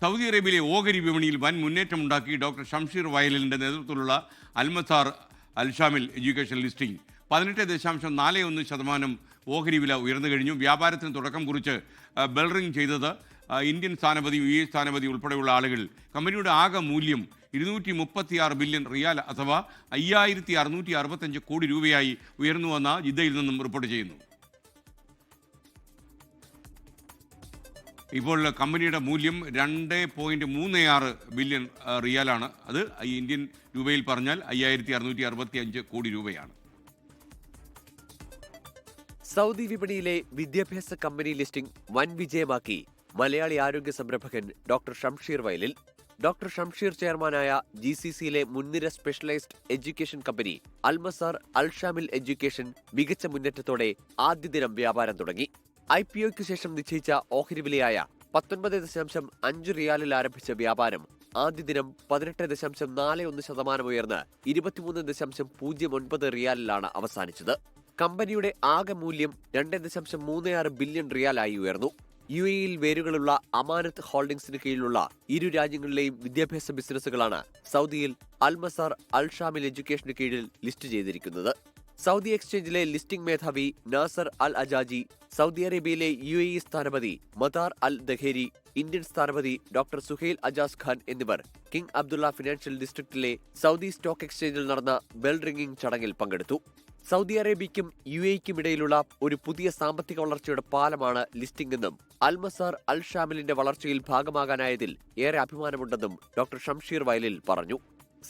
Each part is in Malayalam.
സൗദി അറേബ്യയിലെ ഓഹരി വിപണിയിൽ വൻ മുന്നേറ്റമുണ്ടാക്കി ഡോക്ടർ ഷംഷീർ വയലിൻ്റെ നേതൃത്വത്തിലുള്ള അൽമസാർ അൽഷാമിൽ എഡ്യൂക്കേഷൻ ലിസ്റ്റിംഗ് 18.41% ഓഹരി വില ഉയർന്നു കഴിഞ്ഞു. വ്യാപാരത്തിന് തുടക്കം കുറിച്ച് ബെൽറിംഗ് ചെയ്തത് ഇന്ത്യൻ സ്ഥാനപതി, US സ്ഥാനപതി ഉൾപ്പെടെയുള്ള ആളുകൾ. കമ്പനിയുടെ ആകെ മൂല്യം 236 ബില്യൺ റിയാൽ അഥവാ 5665 കോടി രൂപയായി ഉയർന്നുവെന്ന് ജിദ്ദയിൽ നിന്നും റിപ്പോർട്ട് ചെയ്യുന്നു. ഇപ്പോൾ കമ്പനിയുടെ മൂല്യം 2.36 ബില്യൺ റിയാലാണ്. അത് ഇന്ത്യൻ രൂപയിൽ പറഞ്ഞാൽ 5665 കോടി രൂപയാണ്. സൗദി വിപണിയിലെ വിദ്യാഭ്യാസ കമ്പനി ലിസ്റ്റിംഗ് വൻ വിജയമാക്കി മലയാളി ആരോഗ്യ സംരംഭകൻ ഡോക്ടർ ഷംഷീർ വയലിൽ. ഡോക്ടർ ഷംഷീർ ചെയർമാനായ GCCയിലെ മുൻനിര specialised education company Almasar Alshamil education മികച്ച മുന്നേറ്റത്തോടെ ആദ്യ ദിനം വ്യാപാരം തുടങ്ങി. IPOയ്ക്കു ശേഷം നിശ്ചയിച്ച ഓഹരി വിലയായ 19.5 റിയാലിൽ ആരംഭിച്ച വ്യാപാരം ആദ്യ ദിനം 18.41% ഉയർന്ന് 23.09 റിയാലിലാണ് അവസാനിച്ചത്. കമ്പനിയുടെ ആകെ മൂല്യം 2.36 ബില്യൺ റിയാലായി ഉയർന്നു. UAEയിൽ വേരുകളുള്ള അമാനത്ത് ഹോൾഡിംഗ്സിന് കീഴിലുള്ള ഇരു രാജ്യങ്ങളിലെയും വിദ്യാഭ്യാസ ബിസിനസ്സുകളാണ് സൗദിയിൽ അൽമസാർ അൽഷാമിൽ എഡ്യൂക്കേഷന് കീഴിൽ ലിസ്റ്റ് ചെയ്തിരിക്കുന്നത്. സൗദി എക്സ്ചേഞ്ചിലെ ലിസ്റ്റിംഗ് മേധാവി നാസർ അൽ അജാജി, സൗദി അറേബ്യയിലെ UAE സ്ഥാനപതി മതാർ അൽ ദഖേരി, ഇന്ത്യൻ സ്ഥാനപതി ഡോക്ടർ സുഹൈൽ അജാസ് ഖാൻ എന്നിവർ കിങ് അബ്ദുള്ള ഫിനാൻഷ്യൽ ഡിസ്ട്രിക്റ്റിലെ സൗദി സ്റ്റോക്ക് എക്സ്ചേഞ്ചിൽ നടന്ന ബെൽ റിംഗിംഗ് ചടങ്ങിൽ പങ്കെടുത്തു. സൗദി അറേബ്യയ്ക്കും UAEക്കും ഇടയിലുള്ള ഒരു പുതിയ സാമ്പത്തിക വളർച്ചയുടെ പാലമാണ് ലിസ്റ്റിംഗ് എന്നും അൽമസാർ അൽഷാമിലിന്റെ വളർച്ചയിൽ ഭാഗമാകാനായതിൽ ഏറെ അഭിമാനമുണ്ടെന്നും ഡോക്ടർ ഷംഷീർ വയലിൽ പറഞ്ഞു.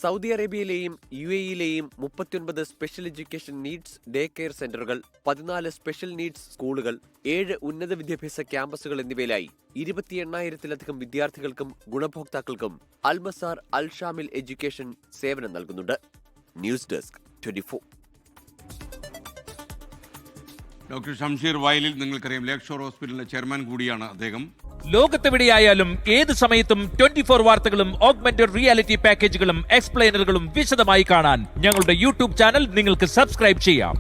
സൗദി അറേബ്യയിലെയും UAEയിലെയും 39 special education needs day care സെന്ററുകൾ, 14 സ്പെഷ്യൽ നീഡ്സ് സ്കൂളുകൾ, 7 ഉന്നത വിദ്യാഭ്യാസ ക്യാമ്പസുകൾ എന്നിവയിലായി 28,000-ലധികം വിദ്യാർത്ഥികൾക്കും ഗുണഭോക്താക്കൾക്കും അൽമസാർ അൽഷാമിൽ എഡ്യൂക്കേഷൻ സേവനം നൽകുന്നുണ്ട്. News desk 24. ഡോക്ടർ ഷംഷീർ വയലിൽ നിങ്ങൾക്കറിയാം ലേക്ക് ഷോർ ഹോസ്പിറ്റലിന്റെ ചെയർമാൻ കൂടിയാണ് അദ്ദേഹം. ലോകത്തെവിടെയായാലും ഏത് സമയത്തും 24 വാർത്തകളും ഓഗ്മെന്റഡ് റിയാലിറ്റി പാക്കേജുകളും എക്സ്പ്ലെയിനറുകളും വിശദമായി കാണാൻ ഞങ്ങളുടെ YouTube ചാനൽ നിങ്ങൾക്ക് സബ്സ്ക്രൈബ് ചെയ്യാം.